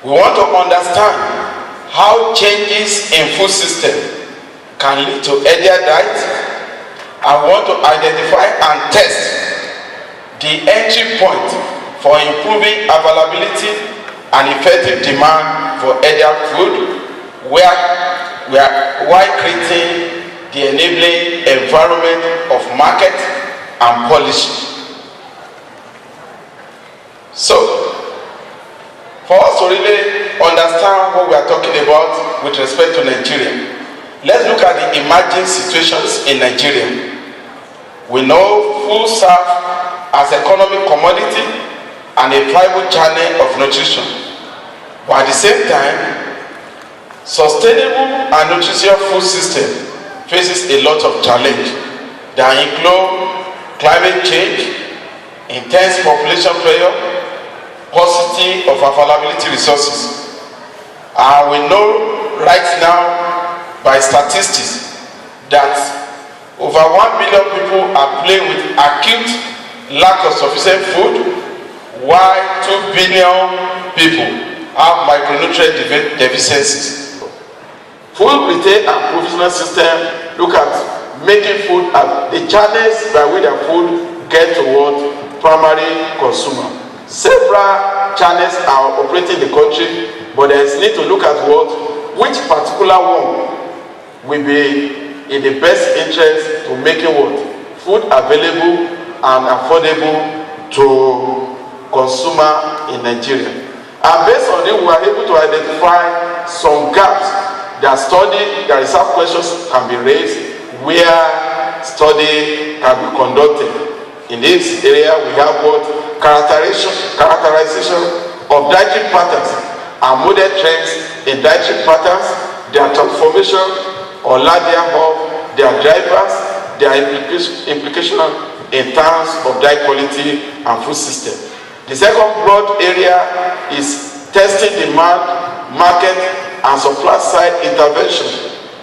We want to understand how changes in food system can lead to healthier diet, and want to identify and test the entry point for improving availability and effective demand for healthier food, while creating the enabling environment of market and policy. So, for us to really understand what we are talking about with respect to Nigeria, let's look at the emerging situations in Nigeria. We know food serves as economic commodity and a viable channel of nutrition. But at the same time, sustainable and nutritious food system faces a lot of challenge that include climate change, intense population pressure, paucity of availability resources. And we know right now by statistics that over 1 billion people are plagued with acute lack of sufficient food, while 2 billion people have micronutrient deficiencies. Food retail and provisional system look at making food as the channels by which the food get toward primary consumer. Several channels are operating in the country, but there is need to look at which particular one will be in the best interest to making food available and affordable to consumer in Nigeria. And based on it, we are able to identify some gaps that research questions can be raised, where study can be conducted. In this area, we have characterization of dietary patterns and model trends in dietary patterns, their transformation or lack thereof, their drivers, their implication in terms of diet quality and food system. The second broad area is testing demand, market, and supply side intervention,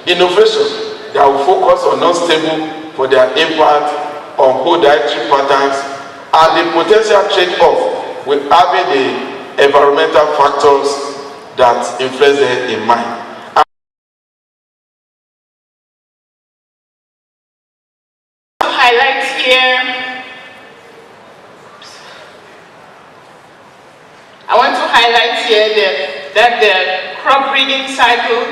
innovation that will focus on non-stable for their impact on whole dietary patterns and the potential trade-off with having the environmental factors that influence them in mind. Highlight here, I want to highlight here that the crop breeding cycle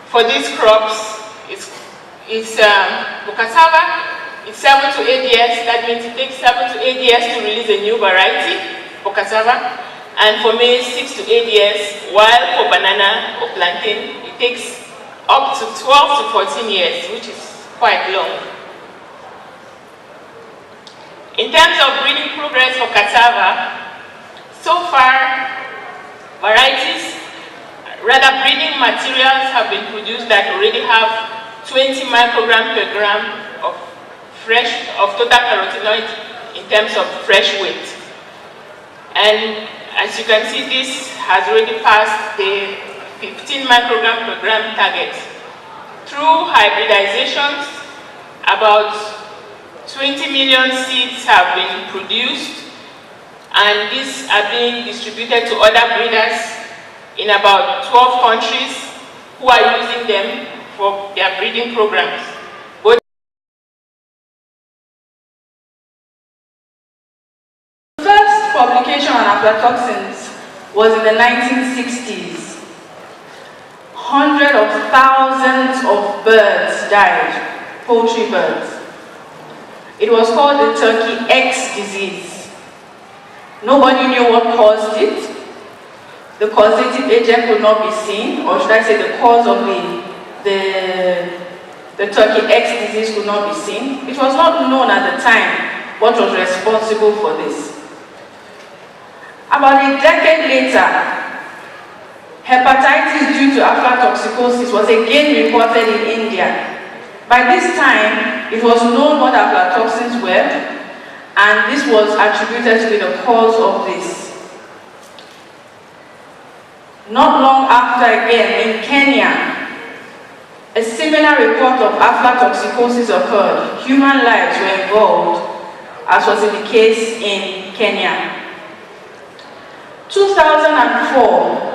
for these crops is for cassava, it's 7 to 8 years. That means it takes 7 to 8 years to release a new variety for cassava, and for maize 6 to 8 years, while for banana or plantain it takes up to 12 to 14 years, which is quite long. In terms of breeding progress for cassava, so far breeding materials have been produced that already have 20 micrograms per gram of total carotenoid in terms of fresh weight. And as you can see, this has already passed the 15 microgram per gram target. Through hybridizations, about 20 million seeds have been produced, and these are being distributed to other breeders in about 12 countries who are using them for their breeding programs. The first publication on aflatoxins was in the 1960s. Hundreds of thousands of birds died, poultry birds. It was called the turkey X disease. Nobody knew what caused it. The causative agent could not be seen, or should I say the cause of the turkey X disease could not be seen. It was not known at the time what was responsible for this. About a decade later, hepatitis due to aflatoxicosis was again reported in India. By this time, it was known what aflatoxins were, and this was attributed to be the cause of this. Not long after, again, in Kenya, a similar report of aflatoxicosis occurred. Human lives were involved, as was the case in Kenya. 2004,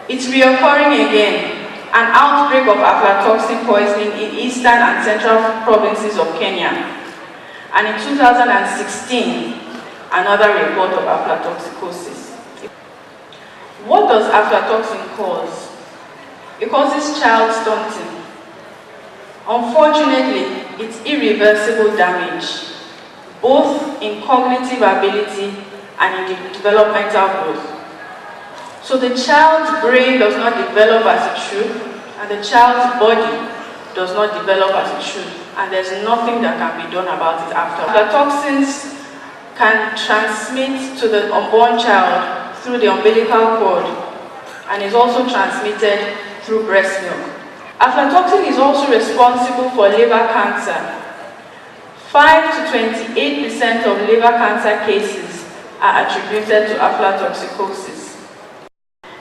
It's reoccurring again. An outbreak of aflatoxin poisoning in eastern and central provinces of Kenya. And in 2016, another report of aflatoxicosis. What does aflatoxin cause? It causes child stunting. Unfortunately, it's irreversible damage, both in cognitive ability and in developmental growth. So the child's brain does not develop as it should, and the child's body does not develop as it should, and there's nothing that can be done about it after. Aflatoxins can transmit to the unborn child through the umbilical cord, and is also transmitted through breast milk. Aflatoxin is also responsible for liver cancer. 5 to 28% of liver cancer cases are attributed to aflatoxicosis.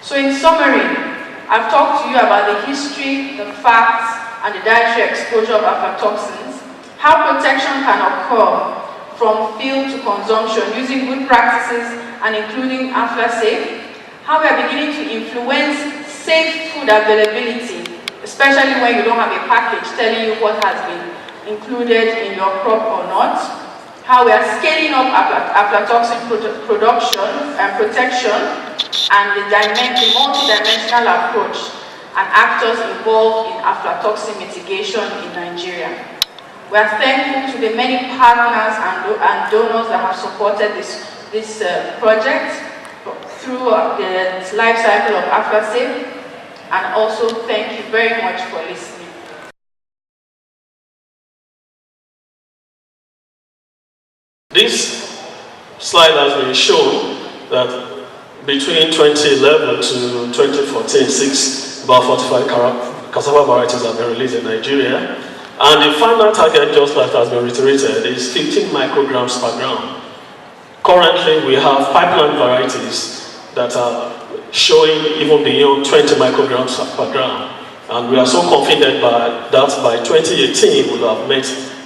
So in summary, I've talked to you about the history, the facts, and the dietary exposure of aflatoxins, how protection can occur from field to consumption using good practices and including AflaSafe, how we are beginning to influence safe food availability, especially when you don't have a package telling you what has been included in your crop or not, how we are scaling up aflatoxin production and protection, and the multi-dimensional approach and actors involved in aflatoxin mitigation in Nigeria. We are thankful to the many partners and donors that have supported this project through the life cycle of AflaSafe, and also thank you very much for listening. This slide has been shown that between 2011 to 2014, 6 Biofortified cassava varieties have been released in Nigeria. And the final target, just like has been reiterated, is 15 micrograms per gram. Currently, we have pipeline varieties that are showing even beyond 20 micrograms per gram. And we are so confident that by 2018, we will have met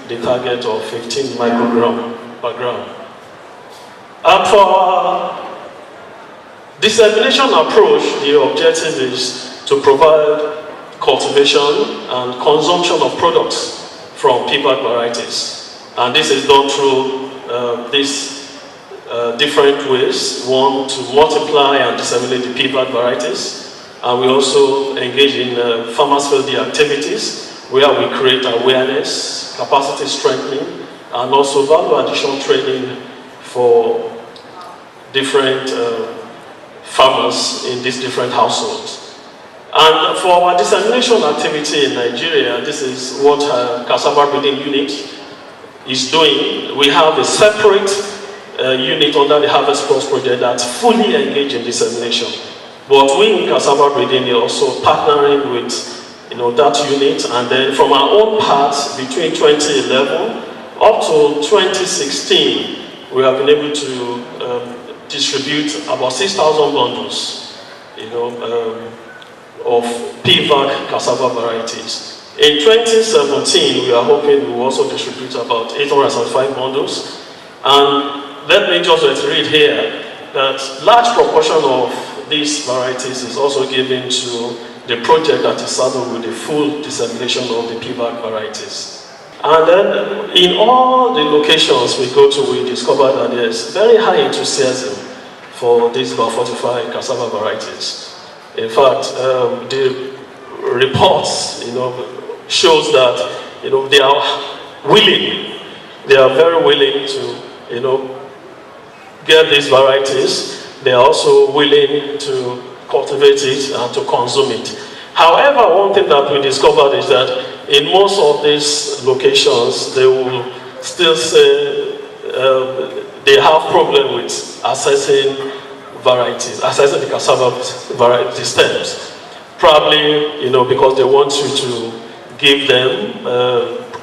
the target of 15 micrograms per gram. And for our dissemination approach, the objective is to provide cultivation and consumption of products from pea-bag varieties. And this is done through these different ways. One, to multiply and disseminate the pea-bag varieties. And we also engage in farmers-friendly activities where we create awareness, capacity strengthening, and also value addition training for different farmers in these different households. And for our dissemination activity in Nigeria, this is what Cassava Breeding Unit is doing. We have a separate unit under the Harvest Plus project that's fully engaged in dissemination. But we in Cassava Breeding are also partnering with that unit, and then from our own part, between 2011 up to 2016, we have been able to distribute about 6,000 bundles, of pea-bag cassava varieties. In 2017, we are hoping we will also distribute about 805 bundles. And let me just reiterate here that large proportion of these varieties is also given to the project that is saddled with the full dissemination of the pea-bag varieties. And then in all the locations we go to, we discover that there is very high enthusiasm for these Biofortified cassava varieties. In fact, the reports, shows that, they are willing, they are very willing to, get these varieties. They are also willing to cultivate it and to consume it. However, one thing that we discovered is that in most of these locations, they will still say they have problem with assessing varieties, assessing the cassava variety stems. Probably, because they want you to give them,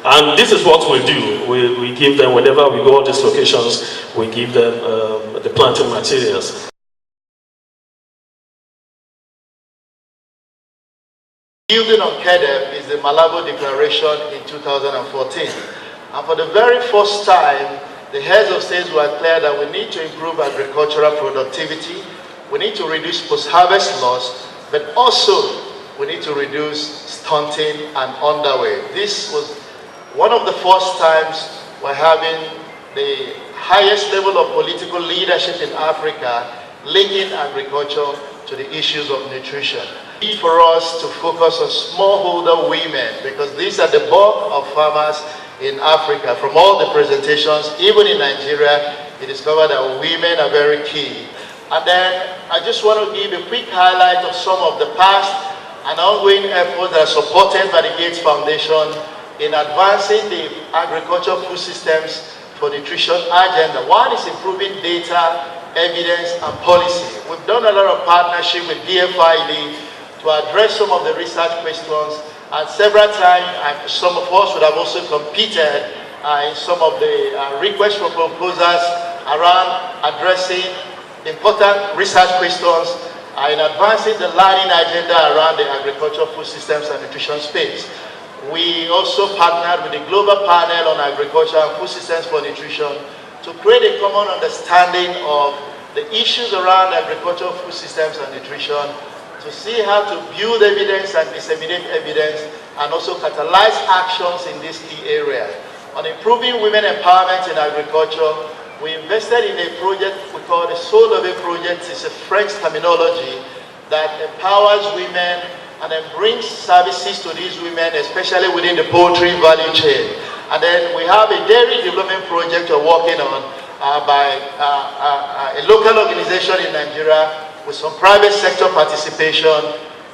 and this is what we do. We give them, whenever we go to these locations, we give them the planting materials. Building on KEDEP is the Malabo Declaration in 2014. And for the very first time, the heads of states were clear that we need to improve agricultural productivity, we need to reduce post-harvest loss, but also we need to reduce stunting and underweight. This was one of the first times we're having the highest level of political leadership in Africa linking agriculture to the issues of nutrition. Need for us to focus on smallholder women, because these are the bulk of farmers in Africa. From all the presentations, even in Nigeria, we discovered that women are very key. And then I just want to give a quick highlight of some of the past and ongoing efforts that are supported by the Gates Foundation in advancing the agricultural food systems for nutrition agenda. One is improving data, evidence, and policy. We've done a lot of partnership with BFID to address some of the research questions, and several times some of us would have also competed in some of the requests for proposals around addressing important research questions in advancing the learning agenda around the agricultural food systems and nutrition space. We also partnered with the Global Panel on Agriculture and Food Systems for Nutrition to create a common understanding of the issues around agricultural food systems and nutrition, to see how to build evidence and disseminate evidence, and also catalyze actions in this key area. On improving women empowerment in agriculture, we invested in a project we call the Soul of a Project. It's a French terminology that empowers women and then brings services to these women, especially within the poultry value chain. And then we have a dairy development project we're working on by a local organization in Nigeria with some private sector participation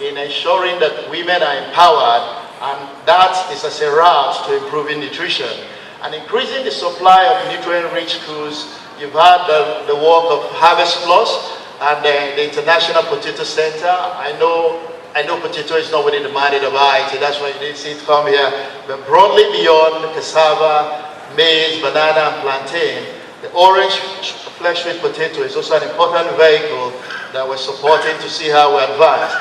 in ensuring that women are empowered, and that is as a route to improving nutrition. And increasing the supply of nutrient-rich foods. You've had the work of Harvest Plus and the International Potato Center. I know potato is not within the mandate of IIT, that's why you didn't see it come here. But broadly beyond cassava, maize, banana, and plantain, the orange flesh-sweet potato is also an important vehicle that we're supporting to see how we advance.